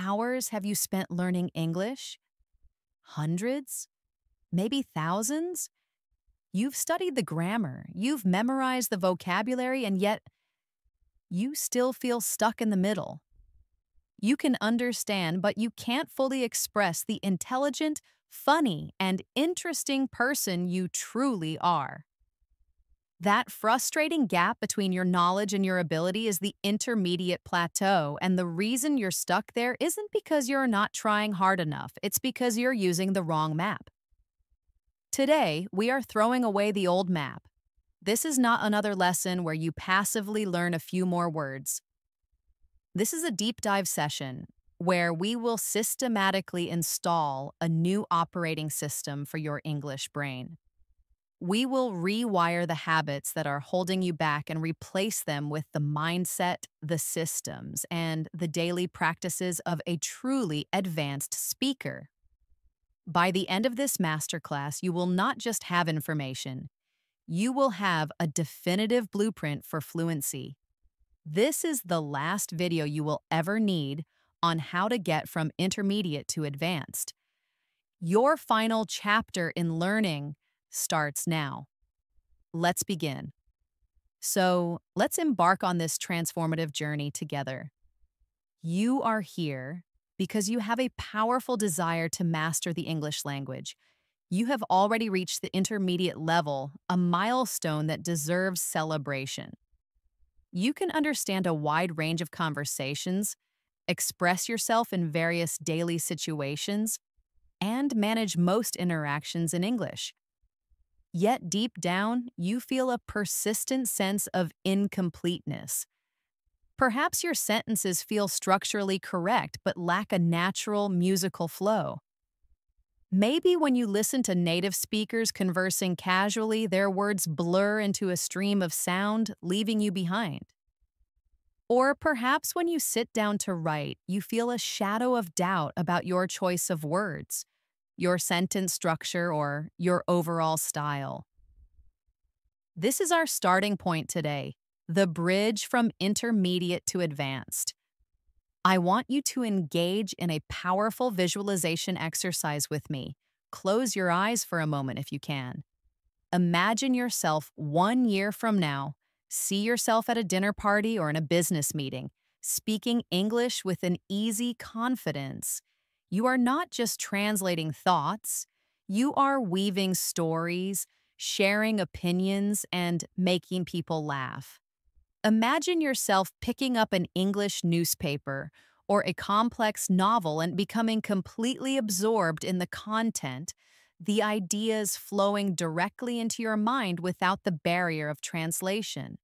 hours have you spent learning English? Hundreds? Maybe thousands? You've studied the grammar, you've memorized the vocabulary, and yet you still feel stuck in the middle. You can understand, but you can't fully express the intelligent, funny, and interesting person you truly are. That frustrating gap between your knowledge and your ability is the intermediate plateau, and the reason you're stuck there isn't because you're not trying hard enough, it's because you're using the wrong map. Today, we are throwing away the old map. This is not another lesson where you passively learn a few more words. This is a deep dive session where we will systematically install a new operating system for your English brain. We will rewire the habits that are holding you back and replace them with the mindset, the systems, and the daily practices of a truly advanced speaker. By the end of this masterclass, you will not just have information, you will have a definitive blueprint for fluency. This is the last video you will ever need on how to get from intermediate to advanced. Your final chapter in learning starts now. Let's begin. So, let's embark on this transformative journey together. You are here because you have a powerful desire to master the English language. You have already reached the intermediate level, a milestone that deserves celebration. You can understand a wide range of conversations, express yourself in various daily situations, and manage most interactions in English. Yet deep down, you feel a persistent sense of incompleteness. Perhaps your sentences feel structurally correct but lack a natural musical flow. Maybe when you listen to native speakers conversing casually, their words blur into a stream of sound, leaving you behind. Or perhaps when you sit down to write, you feel a shadow of doubt about your choice of words, your sentence structure, or your overall style. This is our starting point today, the bridge from intermediate to advanced. I want you to engage in a powerful visualization exercise with me. Close your eyes for a moment if you can. Imagine yourself 1 year from now. See yourself at a dinner party or in a business meeting, speaking English with an easy confidence. You are not just translating thoughts, you are weaving stories, sharing opinions, and making people laugh. Imagine yourself picking up an English newspaper or a complex novel and becoming completely absorbed in the content, the ideas flowing directly into your mind without the barrier of translation.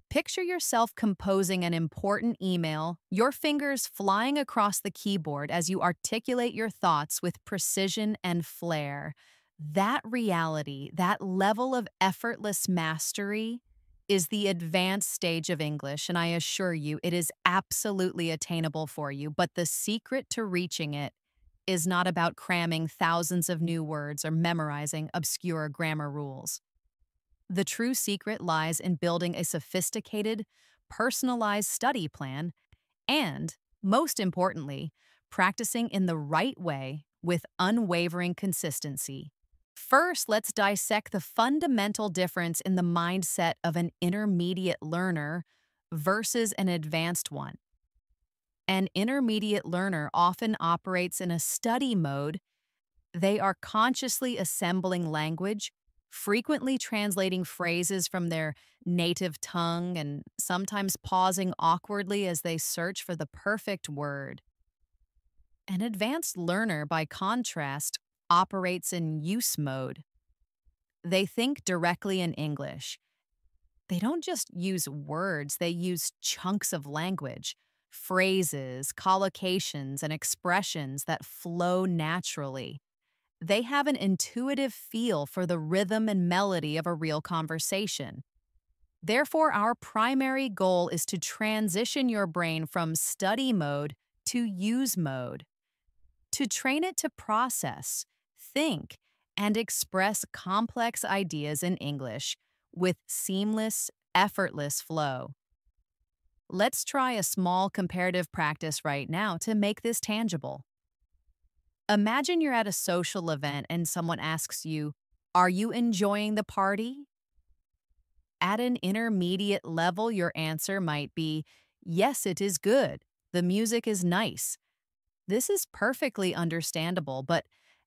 Picture yourself composing an important email, your fingers flying across the keyboard as you articulate your thoughts with precision and flair. That reality, that level of effortless mastery, is the advanced stage of English, and I assure you it is absolutely attainable for you, but the secret to reaching it is not about cramming thousands of new words or memorizing obscure grammar rules. The true secret lies in building a sophisticated, personalized study plan and, most importantly, practicing in the right way with unwavering consistency. First, let's dissect the fundamental difference in the mindset of an intermediate learner versus an advanced one. An intermediate learner often operates in a study mode. They are consciously assembling language, frequently translating phrases from their native tongue and sometimes pausing awkwardly as they search for the perfect word. An advanced learner, by contrast, operates in use mode. They think directly in English. They don't just use words, they use chunks of language, phrases, collocations, and expressions that flow naturally. They have an intuitive feel for the rhythm and melody of a real conversation. Therefore, our primary goal is to transition your brain from study mode to use mode, to train it to process, think, and express complex ideas in English with seamless, effortless flow. Let's try a small comparative practice right now to make this tangible. Imagine you're at a social event and someone asks you, "Are you enjoying the party?" At an intermediate level, your answer might be, "Yes, it is good. The music is nice." This is perfectly understandable, but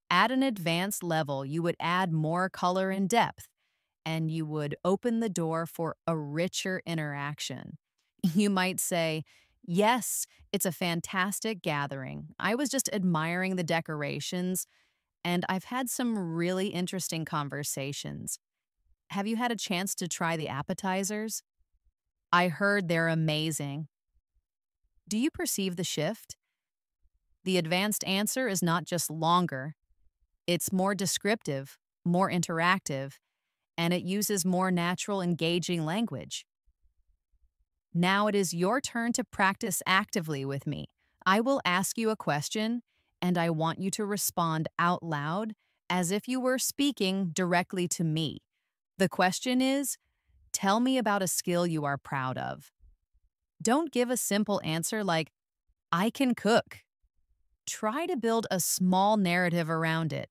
at an advanced level, you would add more color and depth, and you would open the door for a richer interaction. You might say, "Yes, it's a fantastic gathering. I was just admiring the decorations, and I've had some really interesting conversations. Have you had a chance to try the appetizers? I heard they're amazing." Do you perceive the shift? The advanced answer is not just longer, it's more descriptive, more interactive, and it uses more natural, engaging language. Now it is your turn to practice actively with me. I will ask you a question, and I want you to respond out loud as if you were speaking directly to me. The question is, tell me about a skill you are proud of. Don't give a simple answer like, "I can cook." Try to build a small narrative around it.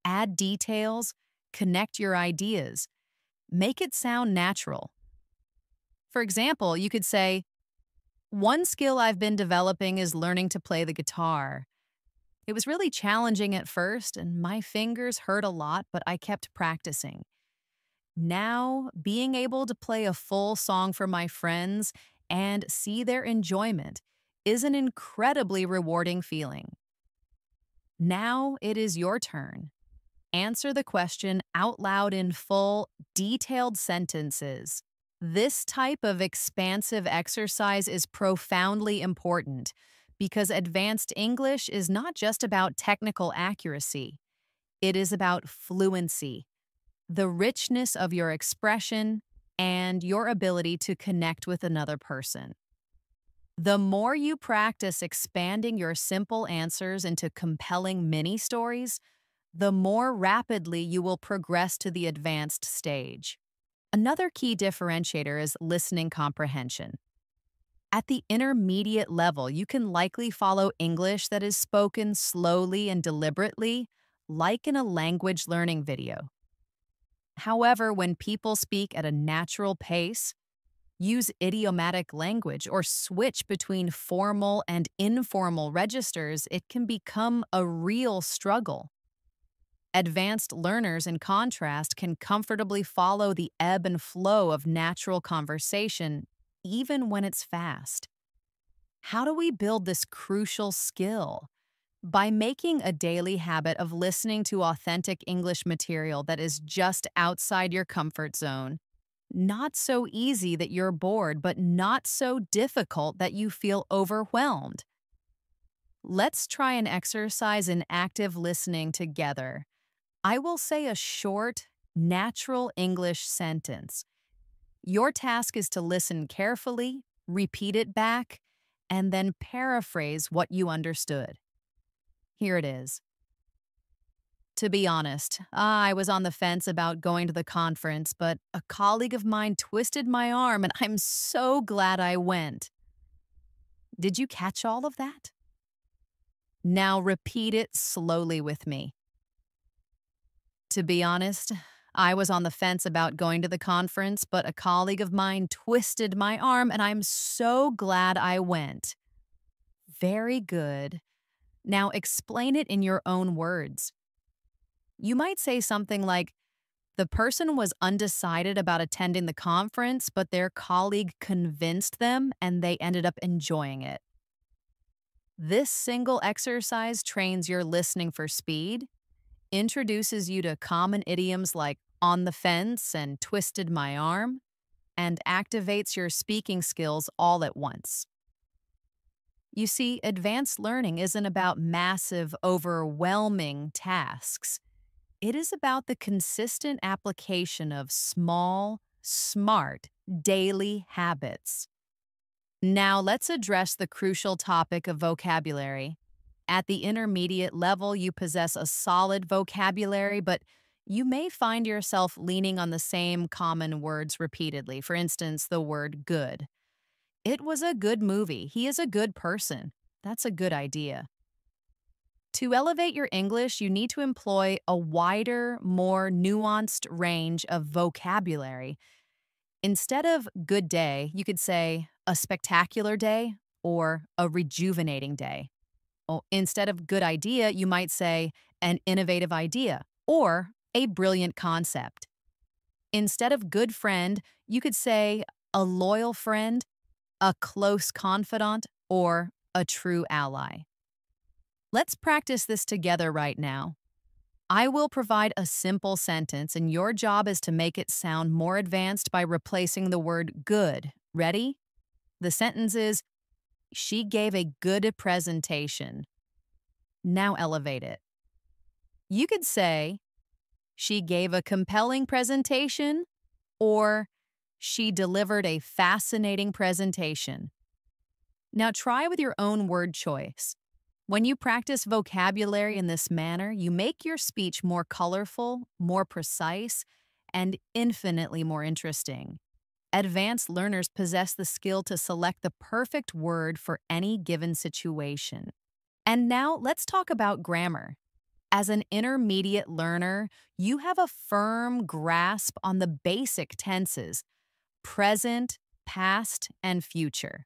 Add details, connect your ideas, make it sound natural. For example, you could say, "One skill I've been developing is learning to play the guitar. It was really challenging at first, and my fingers hurt a lot, but I kept practicing. Now, being able to play a full song for my friends and see their enjoyment is an incredibly rewarding feeling." Now it is your turn. Answer the question out loud in full, detailed sentences. This type of expansive exercise is profoundly important because advanced English is not just about technical accuracy. It is about fluency, the richness of your expression, and your ability to connect with another person. The more you practice expanding your simple answers into compelling mini stories, the more rapidly you will progress to the advanced stage. Another key differentiator is listening comprehension. At the intermediate level, you can likely follow English that is spoken slowly and deliberately, like in a language learning video. However, when people speak at a natural pace, use idiomatic language, or switch between formal and informal registers, it can become a real struggle. Advanced learners, in contrast, can comfortably follow the ebb and flow of natural conversation, even when it's fast. How do we build this crucial skill? By making a daily habit of listening to authentic English material that is just outside your comfort zone. Not so easy that you're bored, but not so difficult that you feel overwhelmed. Let's try an exercise in active listening together. I will say a short, natural English sentence. Your task is to listen carefully, repeat it back, and then paraphrase what you understood. Here it is. To be honest, I was on the fence about going to the conference, but a colleague of mine twisted my arm, and I'm so glad I went. Did you catch all of that? Now repeat it slowly with me. To be honest, I was on the fence about going to the conference, but a colleague of mine twisted my arm, and I'm so glad I went. Very good. Now explain it in your own words. You might say something like, "The person was undecided about attending the conference, but their colleague convinced them and they ended up enjoying it." This single exercise trains your listening for speed, introduces you to common idioms like "on the fence" and "twisted my arm," and activates your speaking skills all at once. You see, advanced learning isn't about massive, overwhelming tasks. It is about the consistent application of small, smart, daily habits. Now let's address the crucial topic of vocabulary. At the intermediate level, you possess a solid vocabulary, but you may find yourself leaning on the same common words repeatedly. For instance, the word good. It was a good movie. He is a good person. That's a good idea. To elevate your English, you need to employ a wider, more nuanced range of vocabulary. Instead of good day, you could say a spectacular day or a rejuvenating day. Instead of good idea, you might say an innovative idea or a brilliant concept. Instead of good friend, you could say a loyal friend, a close confidant, or a true ally. Let's practice this together right now. I will provide a simple sentence, and your job is to make it sound more advanced by replacing the word good. Ready? The sentence is, she gave a good presentation. Now elevate it. You could say, she gave a compelling presentation, or she delivered a fascinating presentation. Now try with your own word choice. When you practice vocabulary in this manner, you make your speech more colorful, more precise, and infinitely more interesting. Advanced learners possess the skill to select the perfect word for any given situation. And now let's talk about grammar. As an intermediate learner, you have a firm grasp on the basic tenses: present, past, and future.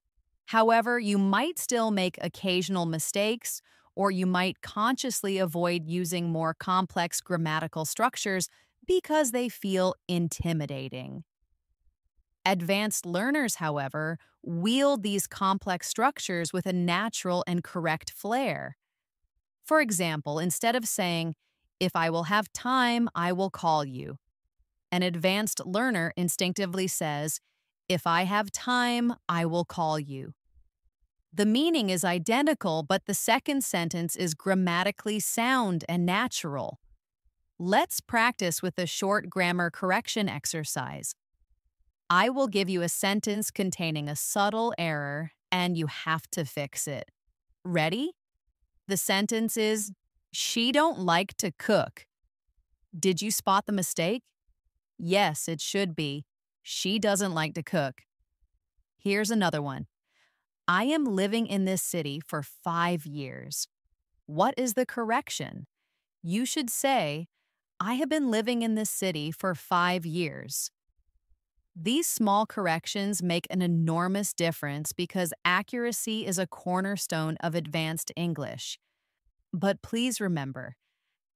However, you might still make occasional mistakes, or you might consciously avoid using more complex grammatical structures because they feel intimidating. Advanced learners, however, wield these complex structures with a natural and correct flair. For example, instead of saying, "If I will have time, I will call you," an advanced learner instinctively says, "If I have time, I will call you." The meaning is identical, but the second sentence is grammatically sound and natural. Let's practice with a short grammar correction exercise. I will give you a sentence containing a subtle error, and you have to fix it. Ready? The sentence is, she don't like to cook. Did you spot the mistake? Yes, it should be, she doesn't like to cook. Here's another one. I am living in this city for 5 years. What is the correction? You should say, I have been living in this city for 5 years. These small corrections make an enormous difference because accuracy is a cornerstone of advanced English. But please remember,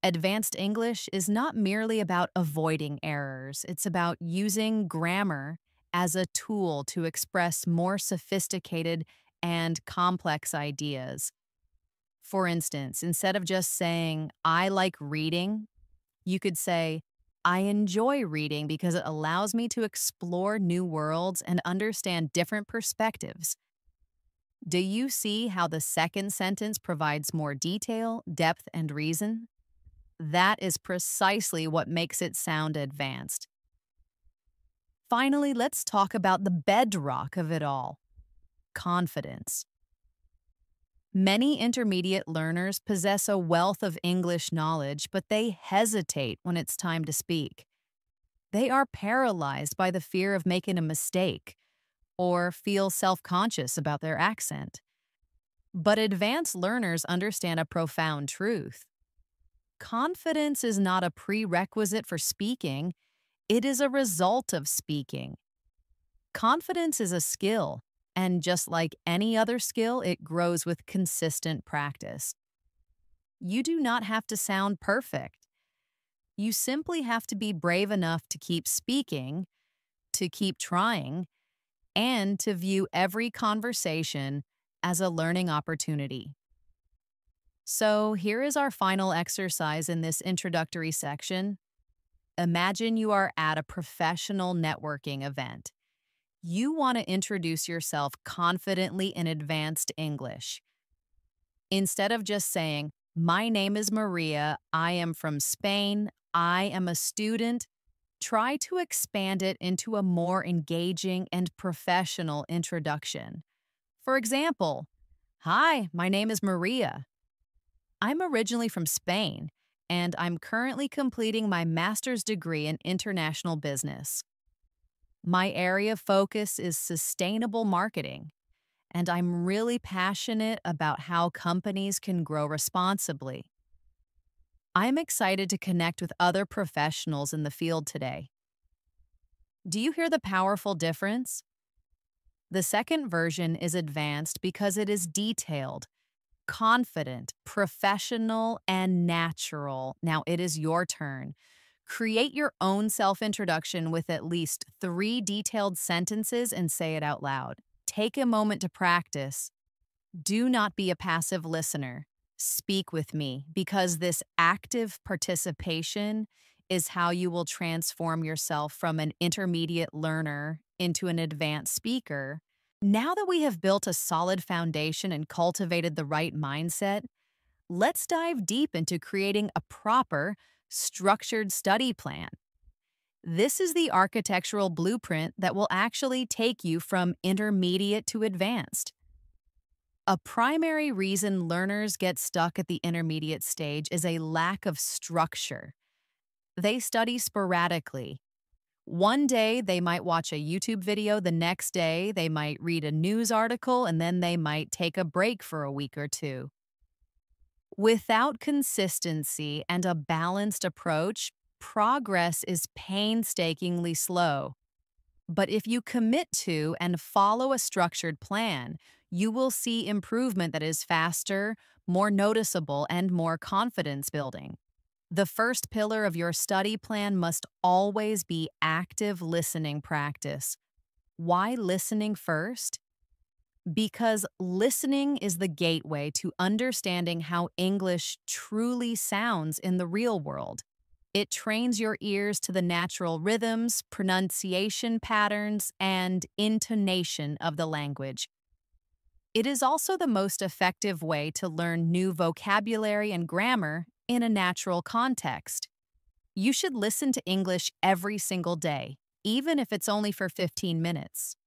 advanced English is not merely about avoiding errors. It's about using grammar as a tool to express more sophisticated and complex ideas. For instance, instead of just saying, I like reading, you could say, I enjoy reading because it allows me to explore new worlds and understand different perspectives. Do you see how the second sentence provides more detail, depth, and reason? That is precisely what makes it sound advanced. Finally, let's talk about the bedrock of it all: confidence. Many intermediate learners possess a wealth of English knowledge, but they hesitate when it's time to speak. They are paralyzed by the fear of making a mistake or feel self-conscious about their accent. But advanced learners understand a profound truth. Confidence is not a prerequisite for speaking, it is a result of speaking. Confidence is a skill, and just like any other skill, it grows with consistent practice. You do not have to sound perfect. You simply have to be brave enough to keep speaking, to keep trying, and to view every conversation as a learning opportunity. So here is our final exercise in this introductory section. Imagine you are at a professional networking event. You want to introduce yourself confidently in advanced English. Instead of just saying, my name is Maria, I am from Spain, I am a student, try to expand it into a more engaging and professional introduction. For example, hi, my name is Maria. I'm originally from Spain, and I'm currently completing my master's degree in international business. My area of focus is sustainable marketing, and I'm really passionate about how companies can grow responsibly. I'm excited to connect with other professionals in the field today. Do you hear the powerful difference? The second version is advanced because it is detailed, confident, professional, and natural. Now it is your turn. Create your own self introduction with at least 3 detailed sentences and say it out loud. Take a moment to practice. Do not be a passive listener. Speak with me because this active participation is how you will transform yourself from an intermediate learner into an advanced speaker. Now that we have built a solid foundation and cultivated the right mindset, let's dive deep into creating a proper, structured study plan. This is the architectural blueprint that will actually take you from intermediate to advanced. A primary reason learners get stuck at the intermediate stage is a lack of structure. They study sporadically. One day they might watch a YouTube video, the next day they might read a news article, and then they might take a break for a week or two. Without consistency and a balanced approach, progress is painstakingly slow. But if you commit to and follow a structured plan, you will see improvement that is faster, more noticeable, and more confidence building. The first pillar of your study plan must always be active listening practice. Why listening first? Because listening is the gateway to understanding how English truly sounds in the real world. It trains your ears to the natural rhythms, pronunciation patterns, and intonation of the language. It is also the most effective way to learn new vocabulary and grammar in a natural context. You should listen to English every single day, even if it's only for 15 minutes.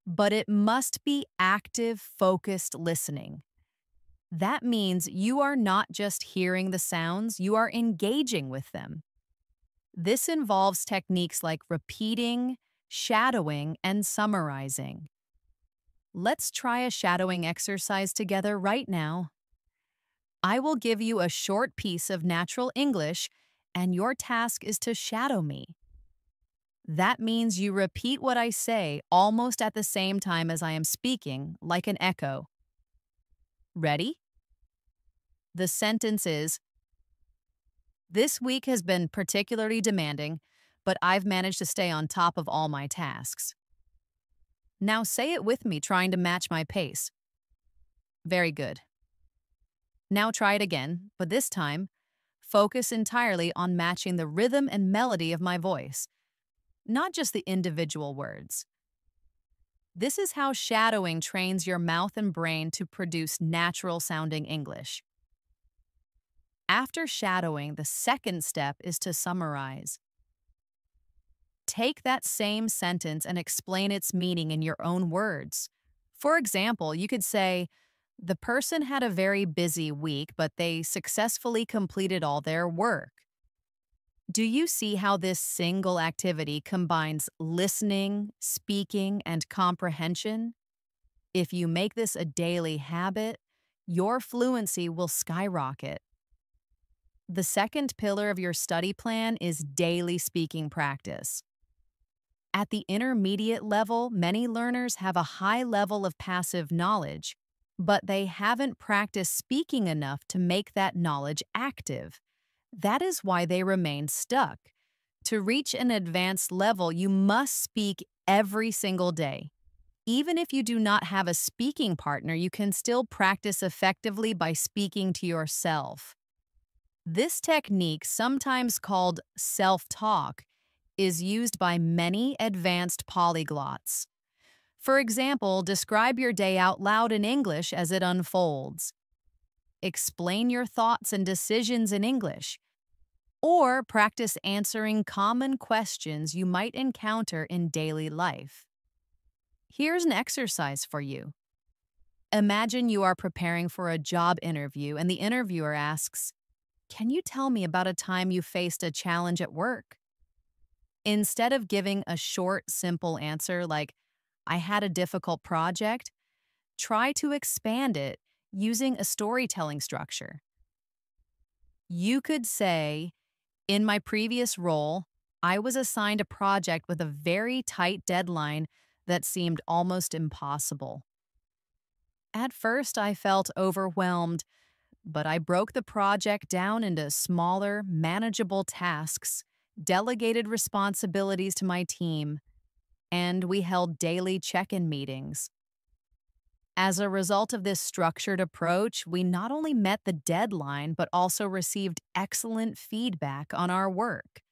But it must be active, focused listening. That means you are not just hearing the sounds, you are engaging with them. This involves techniques like repeating, shadowing, and summarizing. Let's try a shadowing exercise together right now. I will give you a short piece of natural English, and your task is to shadow me. That means you repeat what I say almost at the same time as I am speaking, like an echo. Ready? The sentence is, "This week has been particularly demanding, but I've managed to stay on top of all my tasks." Now say it with me, trying to match my pace. Very good. Now try it again, but this time, focus entirely on matching the rhythm and melody of my voice, not just the individual words. This is how shadowing trains your mouth and brain to produce natural-sounding English. After shadowing, the second step is to summarize. Take that same sentence and explain its meaning in your own words. For example, you could say, "The person had a very busy week, but they successfully completed all their work." Do you see how this single activity combines listening, speaking, and comprehension? If you make this a daily habit, your fluency will skyrocket. The second pillar of your study plan is daily speaking practice. At the intermediate level, many learners have a high level of passive knowledge, but they haven't practiced speaking enough to make that knowledge active. That is why they remain stuck. To reach an advanced level, you must speak every single day. Even if you do not have a speaking partner, you can still practice effectively by speaking to yourself. This technique, sometimes called self-talk, is used by many advanced polyglots. For example, describe your day out loud in English as it unfolds. Explain your thoughts and decisions in English, or practice answering common questions you might encounter in daily life. Here's an exercise for you. Imagine you are preparing for a job interview and the interviewer asks, "Can you tell me about a time you faced a challenge at work?" Instead of giving a short, simple answer like, I had a difficult project, try to expand it using a storytelling structure. You could say, in my previous role, I was assigned a project with a very tight deadline that seemed almost impossible. At first, I felt overwhelmed, but I broke the project down into smaller, manageable tasks, delegated responsibilities to my team, and we held daily check in meetings. As a result of this structured approach, we not only met the deadline, but also received excellent feedback on our work.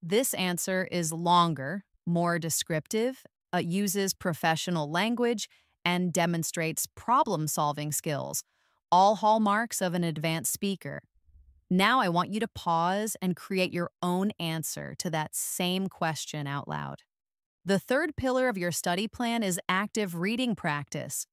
This answer is longer, more descriptive, uses professional language, and demonstrates problem solving skills, all hallmarks of an advanced speaker. Now I want you to pause and create your own answer to that same question out loud. The third pillar of your study plan is active reading practice.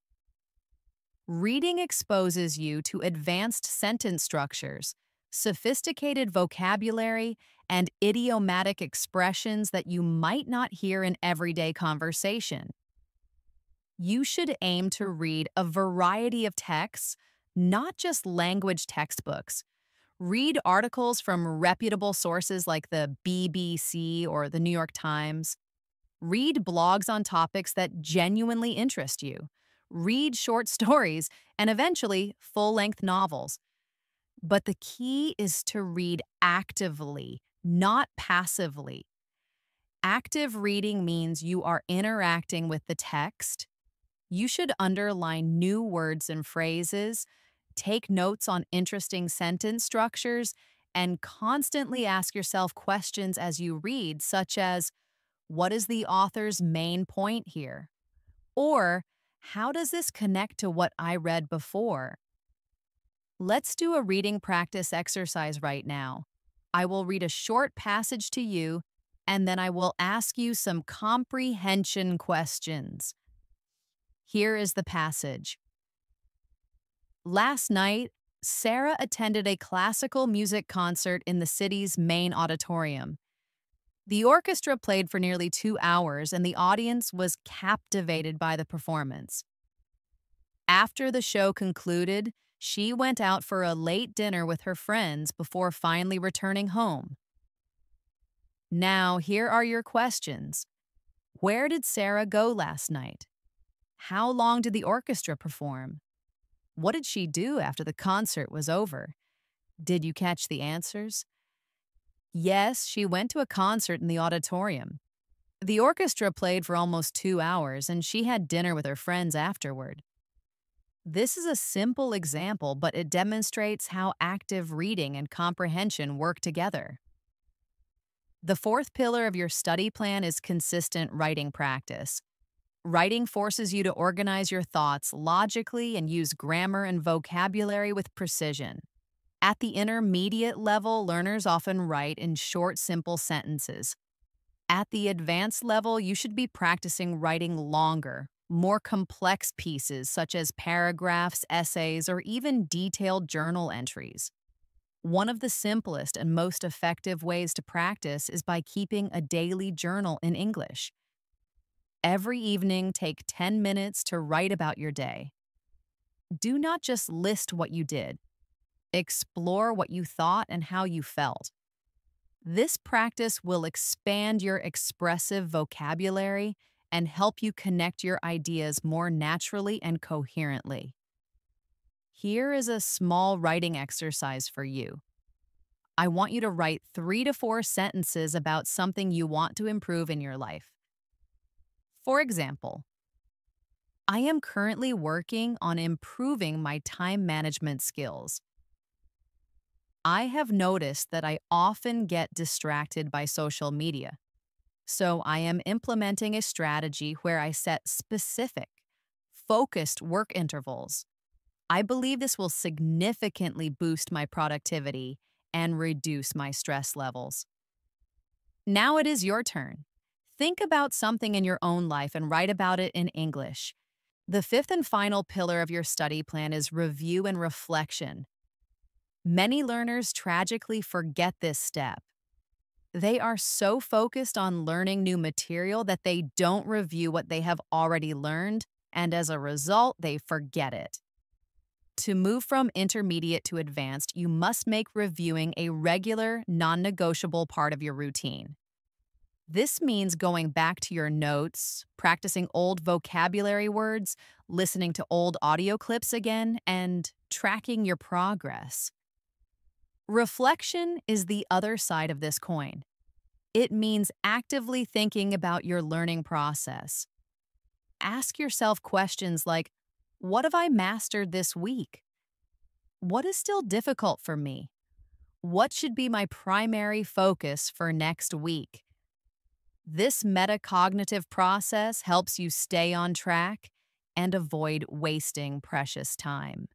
Reading exposes you to advanced sentence structures, sophisticated vocabulary, and idiomatic expressions that you might not hear in everyday conversation. You should aim to read a variety of texts, not just language textbooks. Read articles from reputable sources like the BBC or the New York Times. Read blogs on topics that genuinely interest you. Read short stories and eventually full-length novels. But the key is to read actively, not passively. Active reading means you are interacting with the text. You should underline new words and phrases, take notes on interesting sentence structures, and constantly ask yourself questions as you read, such as, what is the author's main point here? Or, how does this connect to what I read before? Let's do a reading practice exercise right now. I will read a short passage to you, and then I will ask you some comprehension questions. Here is the passage. Last night, Sarah attended a classical music concert in the city's main auditorium. The orchestra played for nearly 2 hours, and the audience was captivated by the performance. After the show concluded, she went out for a late dinner with her friends before finally returning home. Now, here are your questions. Where did Sarah go last night? How long did the orchestra perform? What did she do after the concert was over? Did you catch the answers? Yes, she went to a concert in the auditorium. The orchestra played for almost 2 hours, and she had dinner with her friends afterward. This is a simple example, but it demonstrates how active reading and comprehension work together. The fourth pillar of your study plan is consistent writing practice. Writing forces you to organize your thoughts logically and use grammar and vocabulary with precision. At the intermediate level, learners often write in short, simple sentences. At the advanced level, you should be practicing writing longer, more complex pieces such as paragraphs, essays, or even detailed journal entries. One of the simplest and most effective ways to practice is by keeping a daily journal in English. Every evening, take 10 minutes to write about your day. Do not just list what you did. Explore what you thought and how you felt. This practice will expand your expressive vocabulary and help you connect your ideas more naturally and coherently. Here is a small writing exercise for you. I want you to write 3 to 4 sentences about something you want to improve in your life. For example, I am currently working on improving my time management skills. I have noticed that I often get distracted by social media, so I am implementing a strategy where I set specific, focused work intervals. I believe this will significantly boost my productivity and reduce my stress levels. Now it is your turn. Think about something in your own life and write about it in English. The fifth and final pillar of your study plan is review and reflection. Many learners tragically forget this step. They are so focused on learning new material that they don't review what they have already learned, and as a result, they forget it. To move from intermediate to advanced, you must make reviewing a regular, non-negotiable part of your routine. This means going back to your notes, practicing old vocabulary words, listening to old audio clips again, and tracking your progress. Reflection is the other side of this coin. It means actively thinking about your learning process. Ask yourself questions like, what have I mastered this week? What is still difficult for me? What should be my primary focus for next week? This metacognitive process helps you stay on track and avoid wasting precious time.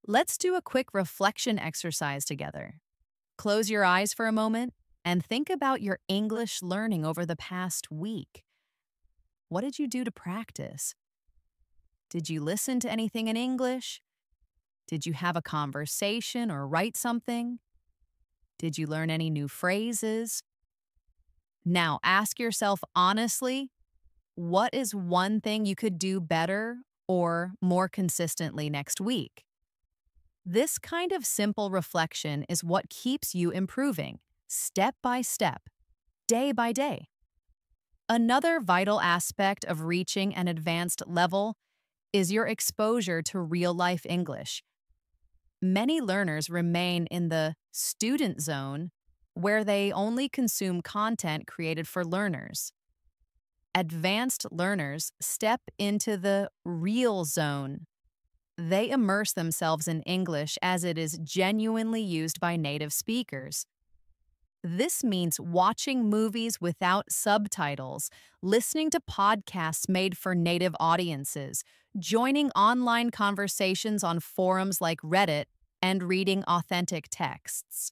Let's do a quick reflection exercise together. Close your eyes for a moment and think about your English learning over the past week. What did you do to practice? Did you listen to anything in English? Did you have a conversation or write something? Did you learn any new phrases? Now ask yourself honestly, what is one thing you could do better or more consistently next week? This kind of simple reflection is what keeps you improving, step by step, day by day. Another vital aspect of reaching an advanced level is your exposure to real-life English. Many learners remain in the student zone where they only consume content created for learners. Advanced learners step into the real zone. They immerse themselves in English as it is genuinely used by native speakers. This means watching movies without subtitles, listening to podcasts made for native audiences, joining online conversations on forums like Reddit, and reading authentic texts.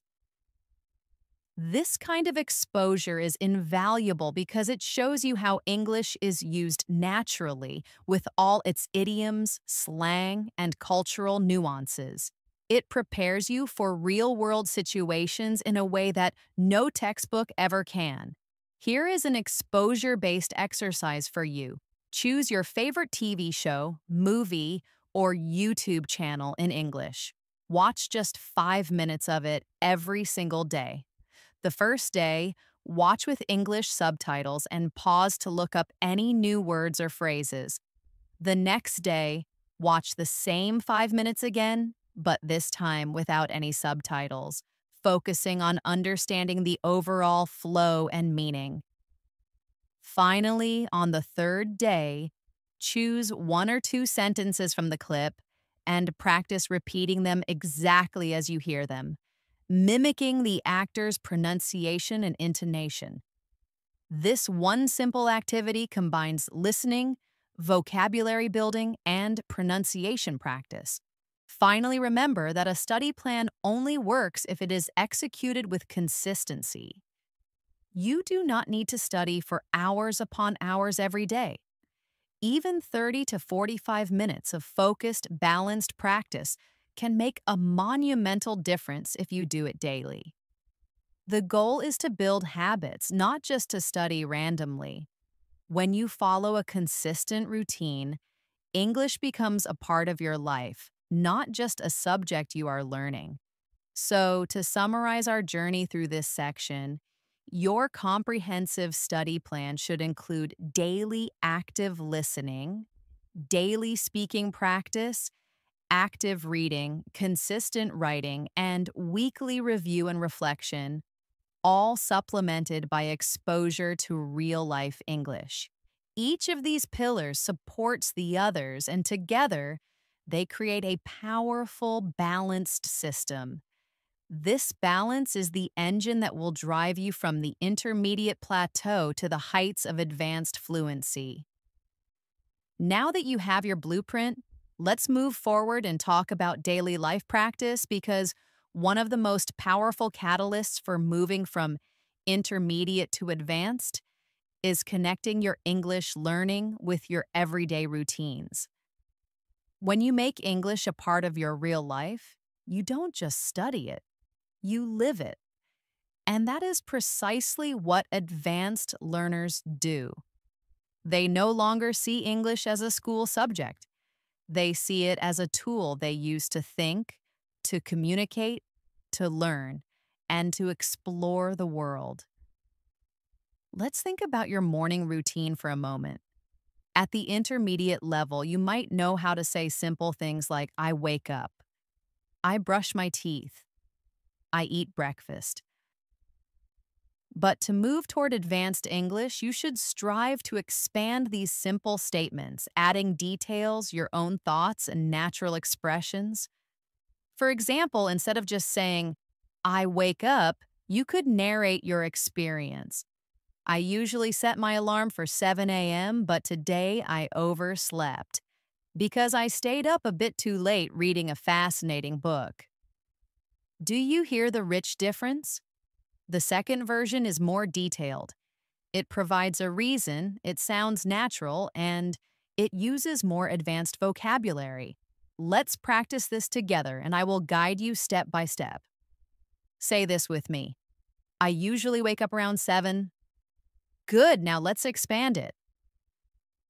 This kind of exposure is invaluable because it shows you how English is used naturally with all its idioms, slang, and cultural nuances. It prepares you for real-world situations in a way that no textbook ever can. Here is an exposure-based exercise for you. Choose your favorite TV show, movie, or YouTube channel in English. Watch just 5 minutes of it every single day. The first day, watch with English subtitles and pause to look up any new words or phrases. The next day, watch the same 5 minutes again, but this time without any subtitles, focusing on understanding the overall flow and meaning. Finally, on the third day, choose 1 or 2 sentences from the clip and practice repeating them exactly as you hear them, mimicking the actor's pronunciation and intonation. This one simple activity combines listening, vocabulary building, and pronunciation practice. Finally, remember that a study plan only works if it is executed with consistency. You do not need to study for hours upon hours every day. Even 30 to 45 minutes of focused, balanced practice can make a monumental difference if you do it daily. The goal is to build habits, not just to study randomly. When you follow a consistent routine, English becomes a part of your life, not just a subject you are learning. So, to summarize our journey through this section, your comprehensive study plan should include daily active listening, daily speaking practice, active reading, consistent writing, and weekly review and reflection, all supplemented by exposure to real-life English. Each of these pillars supports the others, and together, they create a powerful, balanced system. This balance is the engine that will drive you from the intermediate plateau to the heights of advanced fluency. Now that you have your blueprint, let's move forward and talk about daily life practice because one of the most powerful catalysts for moving from intermediate to advanced is connecting your English learning with your everyday routines. When you make English a part of your real life, you don't just study it, you live it. And that is precisely what advanced learners do. They no longer see English as a school subject. They see it as a tool they use to think, to communicate, to learn, and to explore the world. Let's think about your morning routine for a moment. At the intermediate level, you might know how to say simple things like, I wake up, I brush my teeth, I eat breakfast. But to move toward advanced English, you should strive to expand these simple statements, adding details, your own thoughts, and natural expressions. For example, instead of just saying, I wake up, you could narrate your experience. I usually set my alarm for 7 a.m., but today I overslept because I stayed up a bit too late reading a fascinating book. Do you hear the rich difference? The second version is more detailed. It provides a reason, it sounds natural, and it uses more advanced vocabulary. Let's practice this together, and I will guide you step by step. Say this with me. I usually wake up around 7. Good, now let's expand it.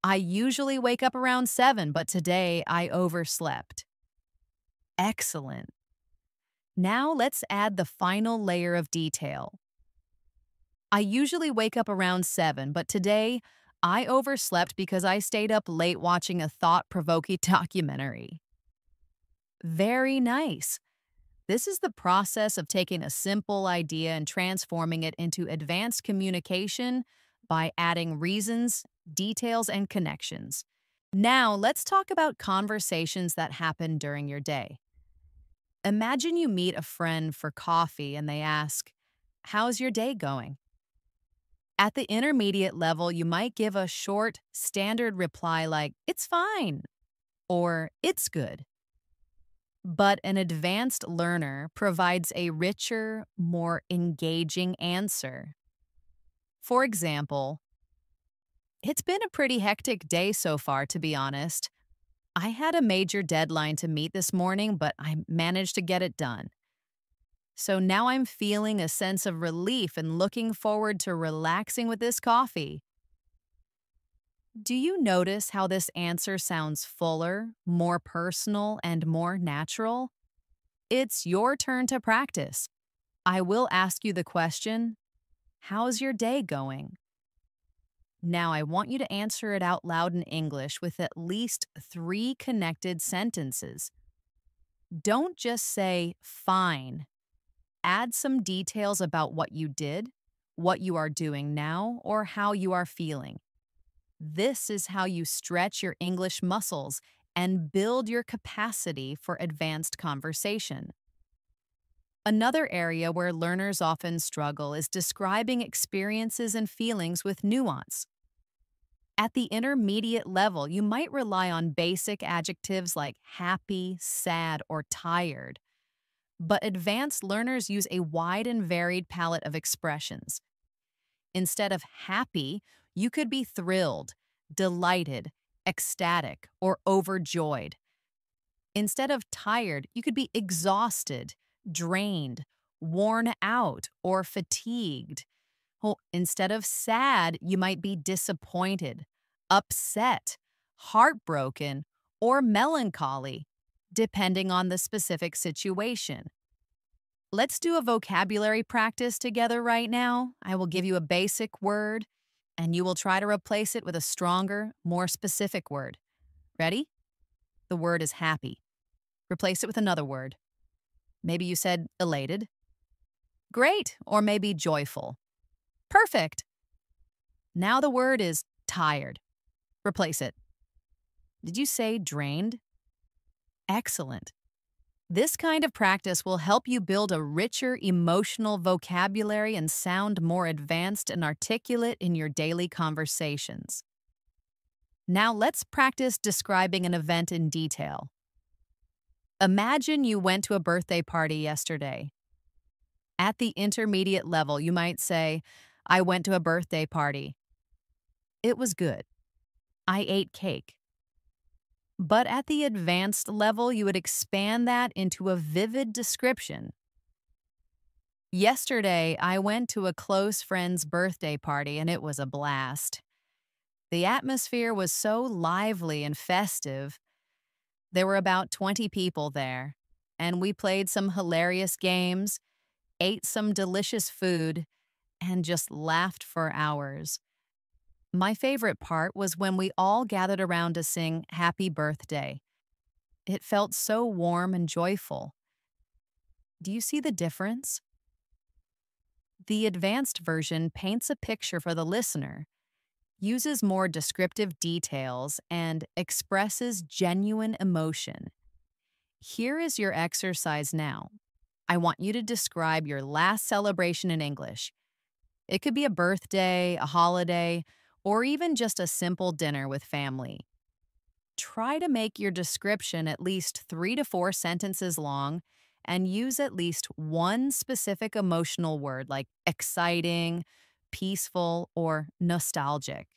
I usually wake up around 7, but today I overslept. Excellent. Now let's add the final layer of detail. I usually wake up around 7, but today I overslept because I stayed up late watching a thought-provoking documentary. Very nice. This is the process of taking a simple idea and transforming it into advanced communication by adding reasons, details, and connections. Now, let's talk about conversations that happen during your day. Imagine you meet a friend for coffee and they ask, "How's your day going?" At the intermediate level, you might give a short, standard reply like, "It's fine," or "It's good." But an advanced learner provides a richer, more engaging answer. For example, "It's been a pretty hectic day so far, to be honest. I had a major deadline to meet this morning, but I managed to get it done. So now I'm feeling a sense of relief and looking forward to relaxing with this coffee." Do you notice how this answer sounds fuller, more personal, and more natural? It's your turn to practice. I will ask you the question, "How's your day going?" Now I want you to answer it out loud in English with at least 3 connected sentences. Don't just say, "Fine." Add some details about what you did, what you are doing now, or how you are feeling. This is how you stretch your English muscles and build your capacity for advanced conversation. Another area where learners often struggle is describing experiences and feelings with nuance. At the intermediate level, you might rely on basic adjectives like happy, sad, or tired. But advanced learners use a wide and varied palette of expressions. Instead of happy, you could be thrilled, delighted, ecstatic, or overjoyed. Instead of tired, you could be exhausted, drained, worn out, or fatigued. Well, instead of sad, you might be disappointed, upset, heartbroken, or melancholy, depending on the specific situation. Let's do a vocabulary practice together right now. I will give you a basic word, and you will try to replace it with a stronger, more specific word. Ready? The word is happy. Replace it with another word. Maybe you said elated. Great, or maybe joyful. Perfect. Now the word is tired. Replace it. Did you say drained? Excellent. This kind of practice will help you build a richer emotional vocabulary and sound more advanced and articulate in your daily conversations. Now let's practice describing an event in detail. Imagine you went to a birthday party yesterday. At the intermediate level, you might say, "I went to a birthday party. It was good. I ate cake." But at the advanced level, you would expand that into a vivid description. Yesterday, I went to a close friend's birthday party and it was a blast. The atmosphere was so lively and festive. There were about 20 people there, and we played some hilarious games, ate some delicious food, and just laughed for hours. My favorite part was when we all gathered around to sing Happy Birthday. It felt so warm and joyful. Do you see the difference? The advanced version paints a picture for the listener, uses more descriptive details, and expresses genuine emotion. Here is your exercise now. I want you to describe your last celebration in English. It could be a birthday, a holiday, or even just a simple dinner with family. Try to make your description at least 3 to 4 sentences long and use at least one specific emotional word like exciting, peaceful, or nostalgic.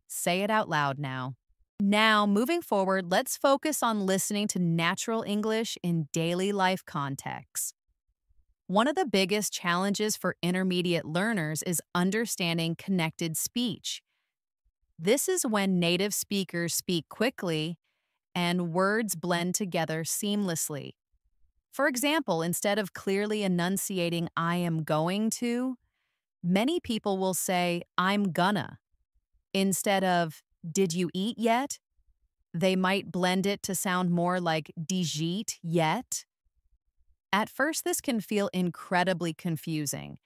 Say it out loud now. Now, moving forward, let's focus on listening to natural English in daily life contexts. One of the biggest challenges for intermediate learners is understanding connected speech. This is when native speakers speak quickly and words blend together seamlessly. For example, instead of clearly enunciating I am going to, many people will say I'm gonna. Instead of did you eat yet? They might blend it to sound more like digit yet. At first, this can feel incredibly confusing,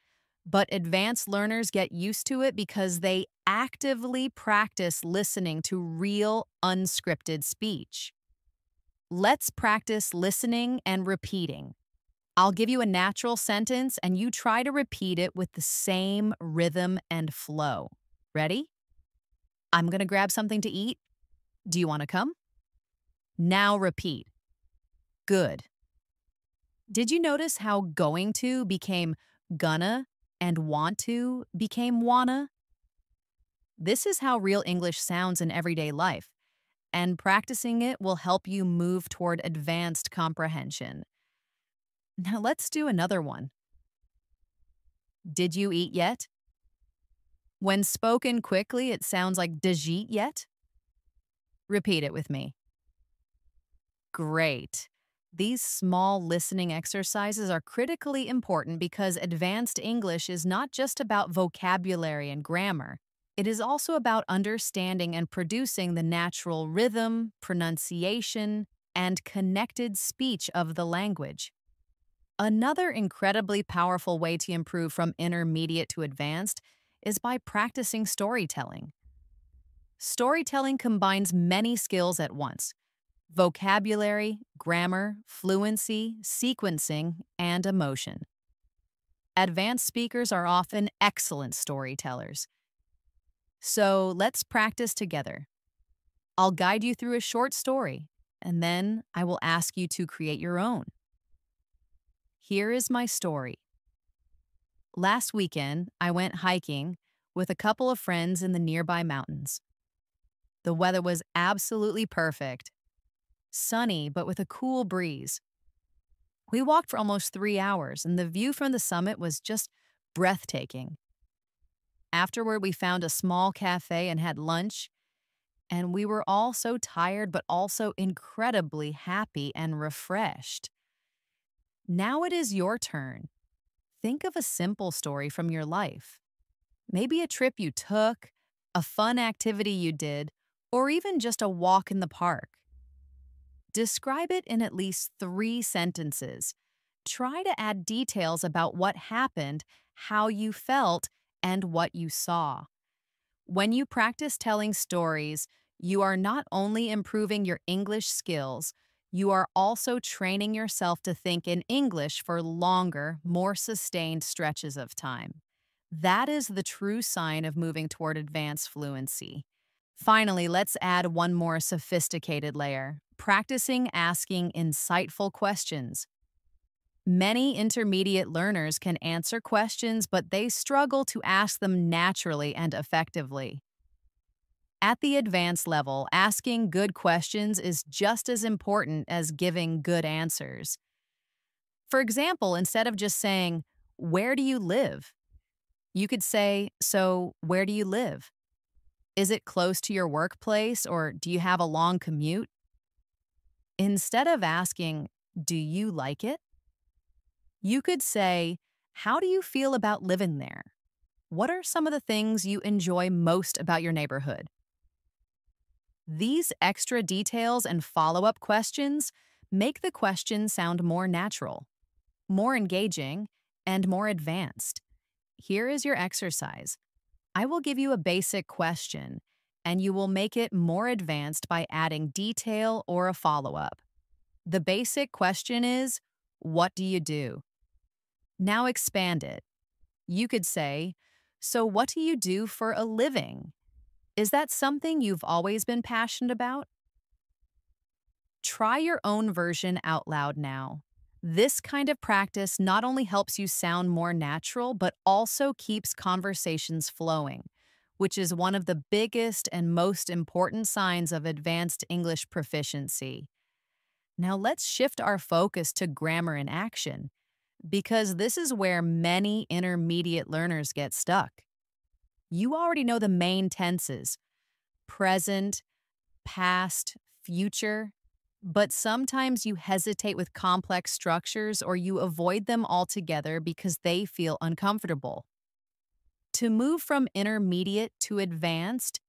but advanced learners get used to it because they actively practice listening to real, unscripted speech. Let's practice listening and repeating. I'll give you a natural sentence and you try to repeat it with the same rhythm and flow. Ready? I'm going to grab something to eat. Do you want to come? Now repeat. Good. Did you notice how going to became gonna and want to became wanna? This is how real English sounds in everyday life, and practicing it will help you move toward advanced comprehension. Now let's do another one. Did you eat yet? When spoken quickly, it sounds like did you eat yet? Repeat it with me. Great. These small listening exercises are critically important because advanced English is not just about vocabulary and grammar. It is also about understanding and producing the natural rhythm, pronunciation, and connected speech of the language. Another incredibly powerful way to improve from intermediate to advanced is by practicing storytelling. Storytelling combines many skills at once: vocabulary, grammar, fluency, sequencing, and emotion. Advanced speakers are often excellent storytellers. So let's practice together. I'll guide you through a short story, and then I will ask you to create your own. Here is my story. Last weekend, I went hiking with a couple of friends in the nearby mountains. The weather was absolutely perfect. Sunny, but with a cool breeze. We walked for almost 3 hours, and the view from the summit was just breathtaking. Afterward, we found a small cafe and had lunch, and we were all so tired, but also incredibly happy and refreshed. Now it is your turn. Think of a simple story from your life. Maybe a trip you took, a fun activity you did, or even just a walk in the park. Describe it in at least 3 sentences. Try to add details about what happened, how you felt, and what you saw. When you practice telling stories, you are not only improving your English skills, you are also training yourself to think in English for longer, more sustained stretches of time. That is the true sign of moving toward advanced fluency. Finally, let's add one more sophisticated layer: practicing asking insightful questions. Many intermediate learners can answer questions, but they struggle to ask them naturally and effectively. At the advanced level, asking good questions is just as important as giving good answers. For example, instead of just saying, "Where do you live?" you could say, "So, where do you live? Is it close to your workplace or do you have a long commute?" Instead of asking, "Do you like it?" you could say, "How do you feel about living there? What are some of the things you enjoy most about your neighborhood?" These extra details and follow up questions make the question sound more natural, more engaging, and more advanced. Here is your exercise. I will give you a basic question, and you will make it more advanced by adding detail or a follow up. The basic question is, "What do you do?" Now expand it. You could say, "So, what do you do for a living? Is that something you've always been passionate about?" Try your own version out loud now. This kind of practice not only helps you sound more natural, but also keeps conversations flowing, which is one of the biggest and most important signs of advanced English proficiency. Now let's shift our focus to grammar in action, because this is where many intermediate learners get stuck. You already know the main tenses: present, past, future, but sometimes you hesitate with complex structures or you avoid them altogether because they feel uncomfortable. To move from intermediate to advanced,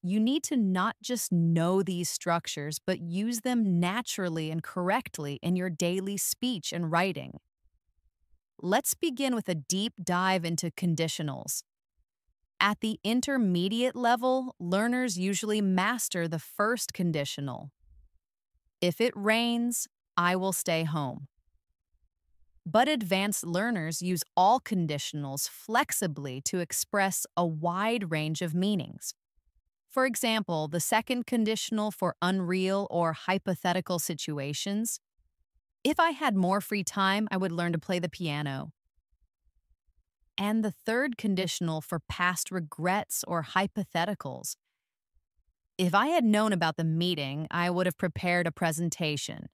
you need to not just know these structures, but use them naturally and correctly in your daily speech and writing. Let's begin with a deep dive into conditionals. At the intermediate level, learners usually master the first conditional. If it rains, I will stay home. But advanced learners use all conditionals flexibly to express a wide range of meanings. For example, the second conditional for unreal or hypothetical situations: "If I had more free time, I would learn to play the piano." And the third conditional for past regrets or hypotheticals: "If I had known about the meeting, I would have prepared a presentation."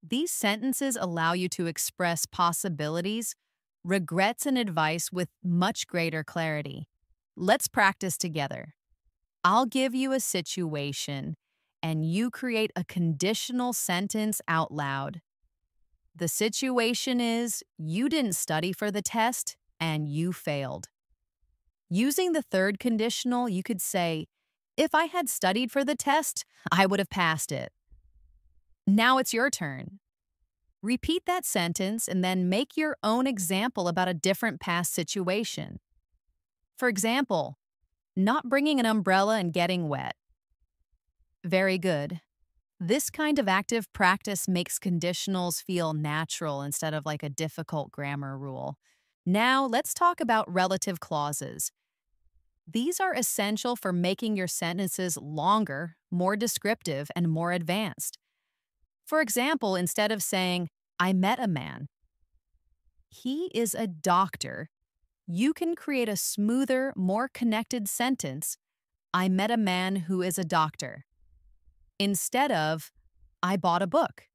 These sentences allow you to express possibilities, regrets, and advice with much greater clarity. Let's practice together. I'll give you a situation, and you create a conditional sentence out loud. The situation is, you didn't study for the test, and you failed. Using the third conditional, you could say, "If I had studied for the test, I would have passed it." Now it's your turn. Repeat that sentence and then make your own example about a different past situation. For example, not bringing an umbrella and getting wet. Very good. This kind of active practice makes conditionals feel natural instead of like a difficult grammar rule. Now let's talk about relative clauses. These are essential for making your sentences longer, more descriptive, and more advanced. For example, instead of saying, "I met a man," "He is a doctor," you can create a smoother, more connected sentence: "I met a man who is a doctor." Instead of, "I bought a book."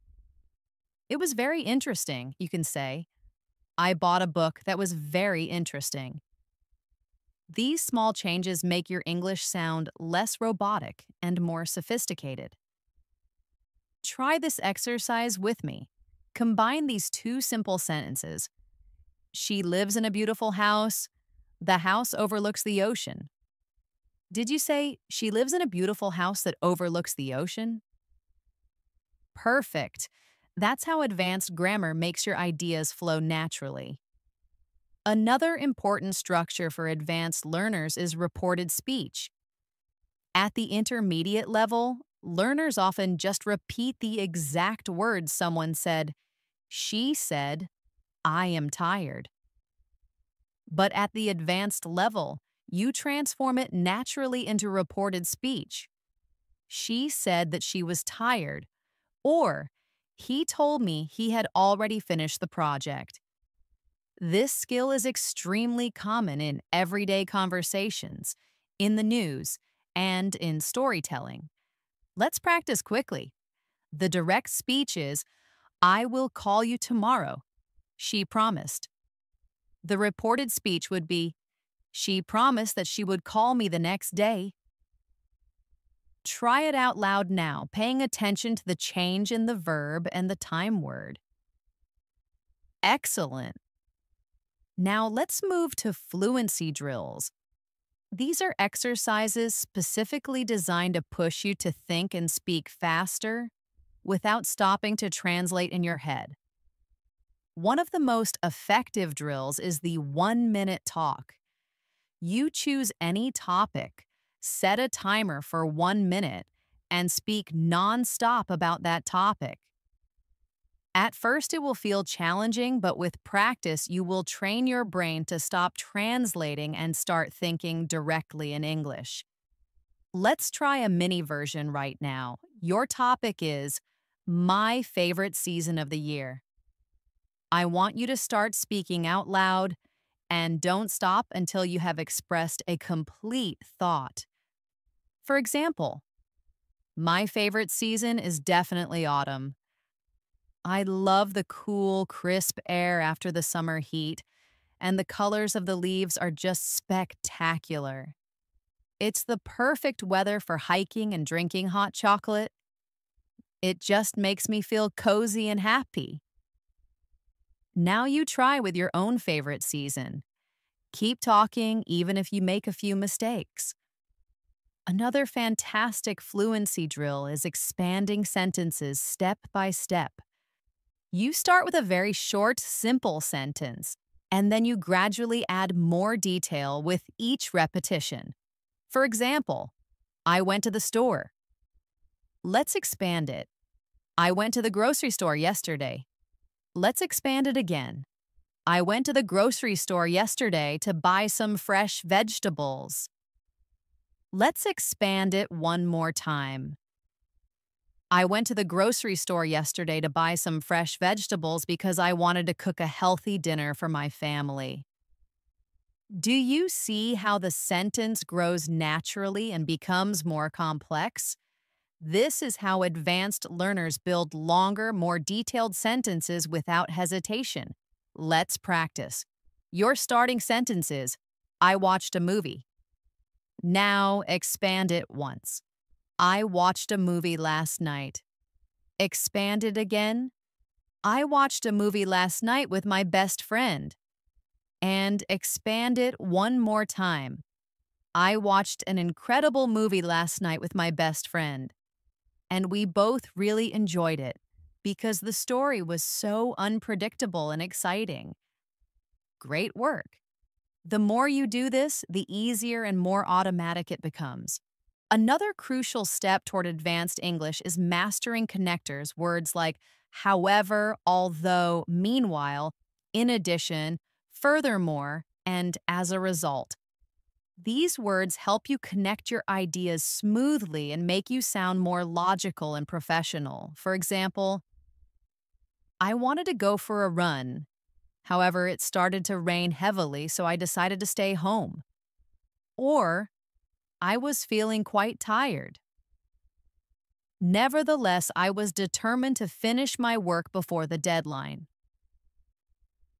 "It was very interesting," you can say. "I bought a book that was very interesting." These small changes make your English sound less robotic and more sophisticated. Try this exercise with me. Combine these two simple sentences. She lives in a beautiful house. The house overlooks the ocean. Did you say, "She lives in a beautiful house that overlooks the ocean"? Perfect. That's how advanced grammar makes your ideas flow naturally. Another important structure for advanced learners is reported speech. At the intermediate level, learners often just repeat the exact words someone said. She said, "I am tired." But at the advanced level, you transform it naturally into reported speech. She said that she was tired, or he told me he had already finished the project. This skill is extremely common in everyday conversations, in the news, and in storytelling. Let's practice quickly. The direct speech is, I will call you tomorrow. She promised. The reported speech would be, she promised that she would call me the next day. Try it out loud now, paying attention to the change in the verb and the time word. Excellent. Now let's move to fluency drills. These are exercises specifically designed to push you to think and speak faster without stopping to translate in your head. One of the most effective drills is the 1-minute talk. You choose any topic, set a timer for 1 minute, and speak nonstop about that topic. At first, it will feel challenging, but with practice, you will train your brain to stop translating and start thinking directly in English. Let's try a mini version right now. Your topic is my favorite season of the year. I want you to start speaking out loud and don't stop until you have expressed a complete thought. For example, my favorite season is definitely autumn. I love the cool, crisp air after the summer heat, and the colors of the leaves are just spectacular. It's the perfect weather for hiking and drinking hot chocolate. It just makes me feel cozy and happy. Now you try with your own favorite season. Keep talking even if you make a few mistakes. Another fantastic fluency drill is expanding sentences step by step. You start with a very short, simple sentence, and then you gradually add more detail with each repetition. For example, I went to the store. Let's expand it. I went to the grocery store yesterday. Let's expand it again. I went to the grocery store yesterday to buy some fresh vegetables. Let's expand it one more time. I went to the grocery store yesterday to buy some fresh vegetables because I wanted to cook a healthy dinner for my family. Do you see how the sentence grows naturally and becomes more complex? This is how advanced learners build longer, more detailed sentences without hesitation. Let's practice. Your starting sentence is, I watched a movie. Now expand it once. I watched a movie last night. Expand it again. I watched a movie last night with my best friend. And expand it one more time. I watched an incredible movie last night with my best friend. And we both really enjoyed it because the story was so unpredictable and exciting. Great work. The more you do this, the easier and more automatic it becomes. Another crucial step toward advanced English is mastering connectors, words like however, although, meanwhile, in addition, furthermore, and as a result. These words help you connect your ideas smoothly and make you sound more logical and professional. For example, I wanted to go for a run. However, it started to rain heavily, so I decided to stay home. Or, I was feeling quite tired. Nevertheless, I was determined to finish my work before the deadline.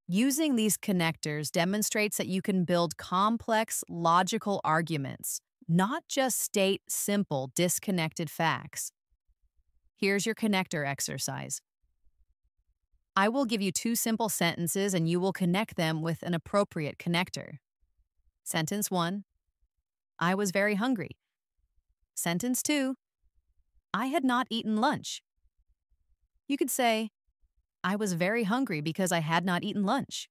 Using these connectors demonstrates that you can build complex, logical arguments, not just state simple, disconnected facts. Here's your connector exercise. I will give you 2 simple sentences and you will connect them with an appropriate connector. Sentence 1. I was very hungry. Sentence 2. I had not eaten lunch. You could say, I was very hungry because I had not eaten lunch.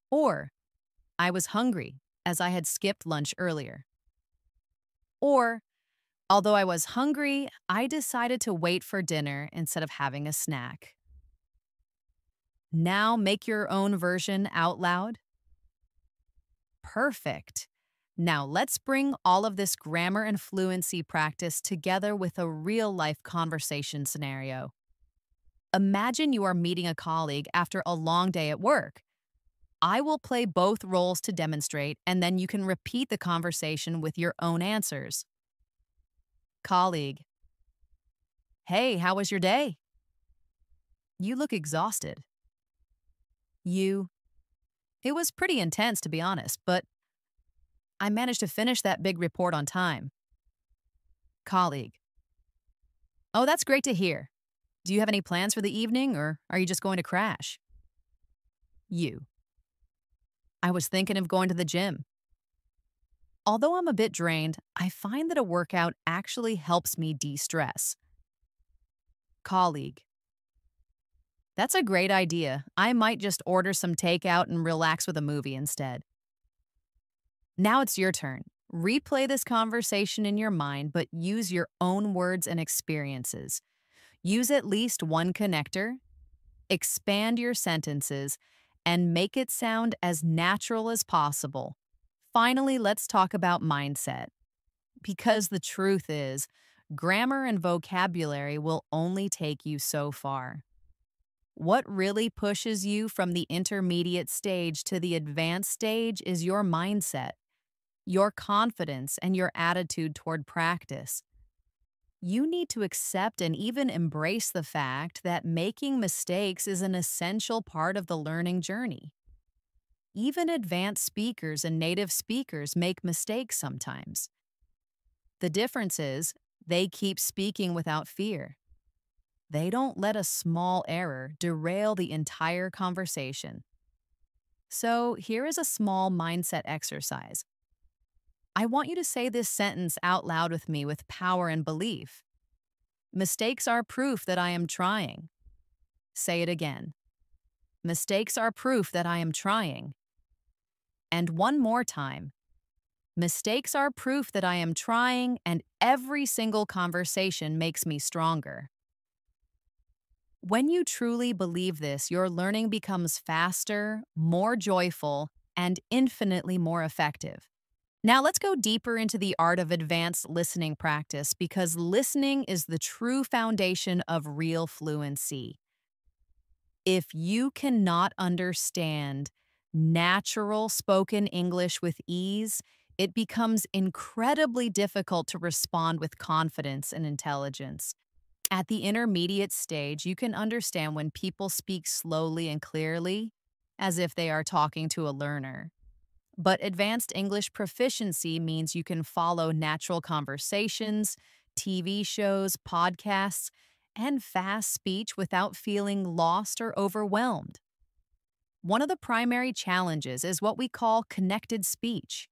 Or, I was hungry as I had skipped lunch earlier. Or, although I was hungry, I decided to wait for dinner instead of having a snack. Now make your own version out loud. Perfect. Now let's bring all of this grammar and fluency practice together with a real-life conversation scenario. Imagine you are meeting a colleague after a long day at work. I will play both roles to demonstrate, and then you can repeat the conversation with your own answers. Colleague. Hey, how was your day? You look exhausted. You. It was pretty intense, to be honest, but I managed to finish that big report on time. Colleague. Oh, that's great to hear. Do you have any plans for the evening, or are you just going to crash? You. I was thinking of going to the gym. Although I'm a bit drained, I find that a workout actually helps me de stress. Colleague. That's a great idea. I might just order some takeout and relax with a movie instead. Now it's your turn. Replay this conversation in your mind, but use your own words and experiences. Use at least one connector, expand your sentences, and make it sound as natural as possible. Finally, let's talk about mindset. Because the truth is, grammar and vocabulary will only take you so far. What really pushes you from the intermediate stage to the advanced stage is your mindset, your confidence, and your attitude toward practice. You need to accept and even embrace the fact that making mistakes is an essential part of the learning journey. Even advanced speakers and native speakers make mistakes sometimes. The difference is they keep speaking without fear. They don't let a small error derail the entire conversation. So here is a small mindset exercise. I want you to say this sentence out loud with me with power and belief. Mistakes are proof that I am trying. Say it again. Mistakes are proof that I am trying. And one more time. Mistakes are proof that I am trying, and every single conversation makes me stronger. When you truly believe this, your learning becomes faster, more joyful, and infinitely more effective. Now let's go deeper into the art of advanced listening practice, because listening is the true foundation of real fluency. If you cannot understand natural spoken English with ease, it becomes incredibly difficult to respond with confidence and intelligence. At the intermediate stage, you can understand when people speak slowly and clearly, as if they are talking to a learner. But advanced English proficiency means you can follow natural conversations, TV shows, podcasts, and fast speech without feeling lost or overwhelmed. One of the primary challenges is what we call connected speech.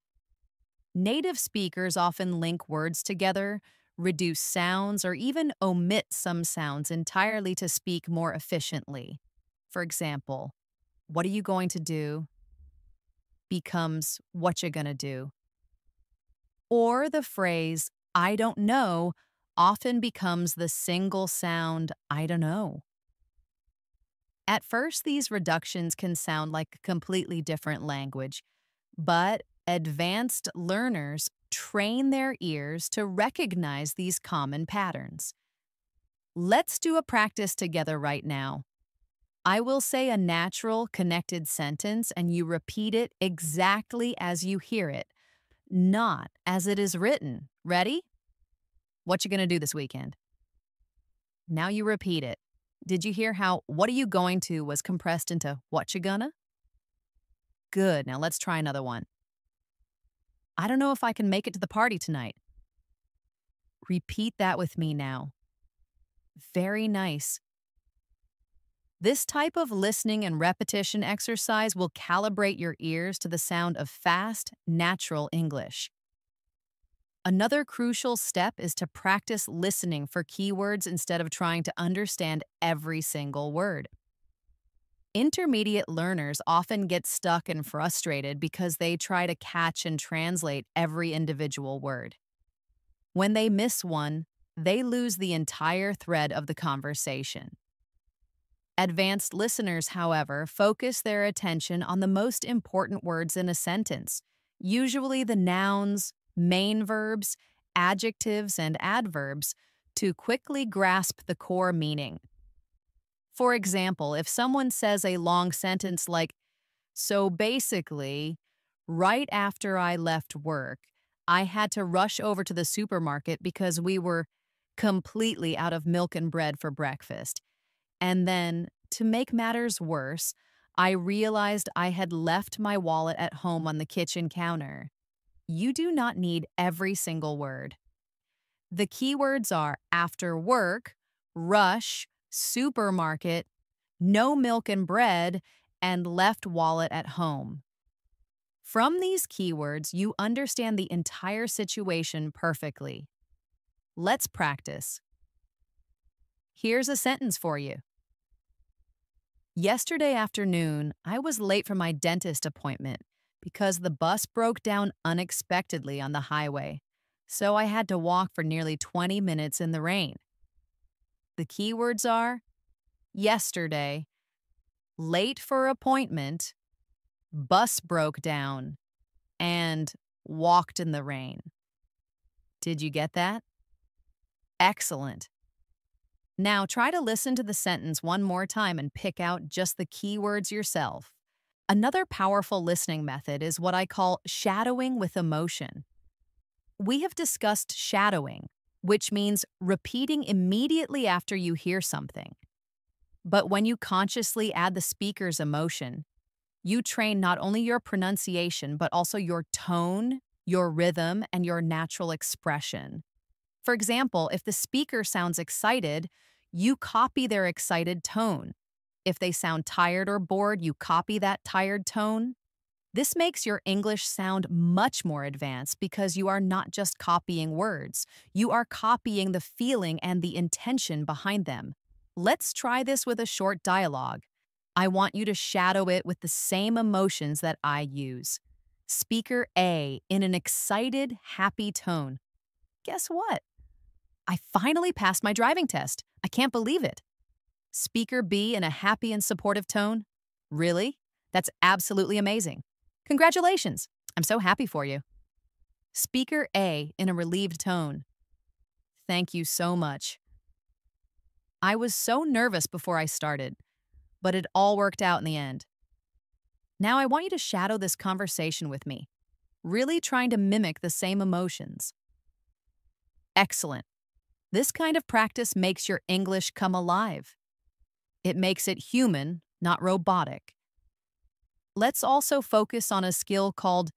Native speakers often link words together, reduce sounds, or even omit some sounds entirely to speak more efficiently. For example, what are you going to do becomes what you're going to do. Or the phrase, I don't know, often becomes the single sound, I don't know. At first, these reductions can sound like a completely different language, but advanced learners train their ears to recognize these common patterns. Let's do a practice together right now. I will say a natural, connected sentence, and you repeat it exactly as you hear it, not as it is written. Ready? What you gonna do this weekend? Now you repeat it. Did you hear how what are you going to was compressed into what you gonna? Good. Now let's try another one. I don't know if I can make it to the party tonight. Repeat that with me now. Very nice. This type of listening and repetition exercise will calibrate your ears to the sound of fast, natural English. Another crucial step is to practice listening for keywords instead of trying to understand every single word. Intermediate learners often get stuck and frustrated because they try to catch and translate every individual word. When they miss one, they lose the entire thread of the conversation. Advanced listeners, however, focus their attention on the most important words in a sentence, usually the nouns, main verbs, adjectives, and adverbs, to quickly grasp the core meaning. For example, if someone says a long sentence like, so basically, right after I left work, I had to rush over to the supermarket because we were completely out of milk and bread for breakfast. And then, to make matters worse, I realized I had left my wallet at home on the kitchen counter. You do not need every single word. The keywords are after work, rush, supermarket, no milk and bread, and left wallet at home. From these keywords, you understand the entire situation perfectly. Let's practice. Here's a sentence for you. Yesterday afternoon, I was late for my dentist appointment because the bus broke down unexpectedly on the highway, so I had to walk for nearly 20 minutes in the rain. The keywords are yesterday, late for appointment, bus broke down, and walked in the rain. Did you get that? Excellent. Now try to listen to the sentence one more time and pick out just the keywords yourself. Another powerful listening method is what I call shadowing with emotion. We have discussed shadowing, which means repeating immediately after you hear something. But when you consciously add the speaker's emotion, you train not only your pronunciation, but also your tone, your rhythm, and your natural expression. For example, if the speaker sounds excited, you copy their excited tone. If they sound tired or bored, you copy that tired tone. This makes your English sound much more advanced because you are not just copying words. You are copying the feeling and the intention behind them. Let's try this with a short dialogue. I want you to shadow it with the same emotions that I use. Speaker A in an excited, happy tone. Guess what? I finally passed my driving test. I can't believe it. Speaker B in a happy and supportive tone. Really? That's absolutely amazing. Congratulations. I'm so happy for you. Speaker A in a relieved tone. Thank you so much. I was so nervous before I started, but it all worked out in the end. Now I want you to shadow this conversation with me, really trying to mimic the same emotions. Excellent. This kind of practice makes your English come alive. It makes it human, not robotic. Let's also focus on a skill called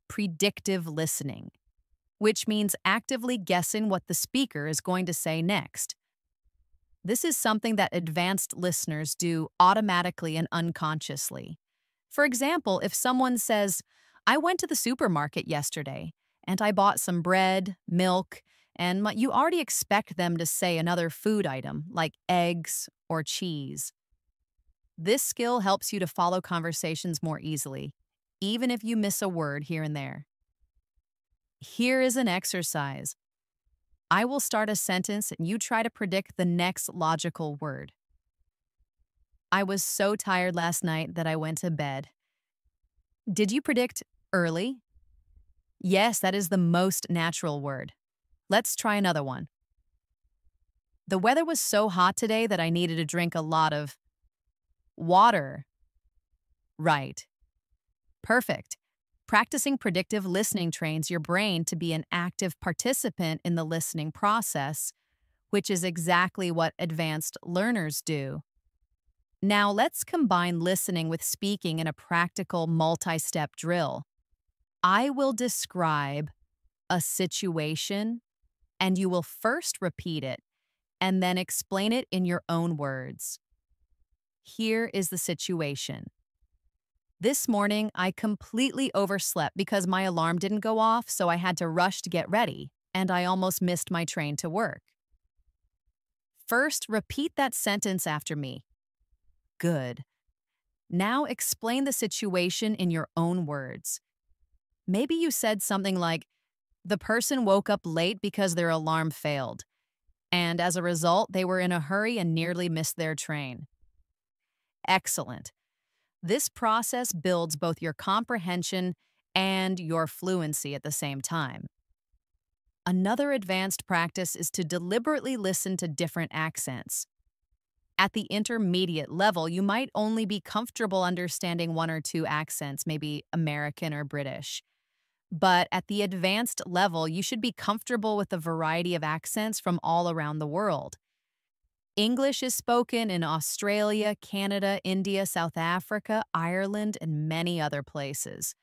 predictive listening, which means actively guessing what the speaker is going to say next. This is something that advanced listeners do automatically and unconsciously. For example, if someone says, I went to the supermarket yesterday and I bought some bread, milk, and you already expect them to say another food item like eggs or cheese. This skill helps you to follow conversations more easily, even if you miss a word here and there. Here is an exercise. I will start a sentence and you try to predict the next logical word. I was so tired last night that I went to bed. Did you predict early? Yes, that is the most natural word. Let's try another one. The weather was so hot today that I needed to drink a lot of water. Right. Perfect. Practicing predictive listening trains your brain to be an active participant in the listening process, which is exactly what advanced learners do. Now let's combine listening with speaking in a practical multi-step drill. I will describe a situation, and you will first repeat it, and then explain it in your own words. Here is the situation. This morning, I completely overslept because my alarm didn't go off, so I had to rush to get ready, and I almost missed my train to work. First, repeat that sentence after me. Good. Now explain the situation in your own words. Maybe you said something like, the person woke up late because their alarm failed, and as a result, they were in a hurry and nearly missed their train. Excellent. This process builds both your comprehension and your fluency at the same time. Another advanced practice is to deliberately listen to different accents. At the intermediate level, you might only be comfortable understanding one or two accents, maybe American or British. But at the advanced level, you should be comfortable with a variety of accents from all around the world. English is spoken in Australia, Canada, India, South Africa, Ireland, and many other places.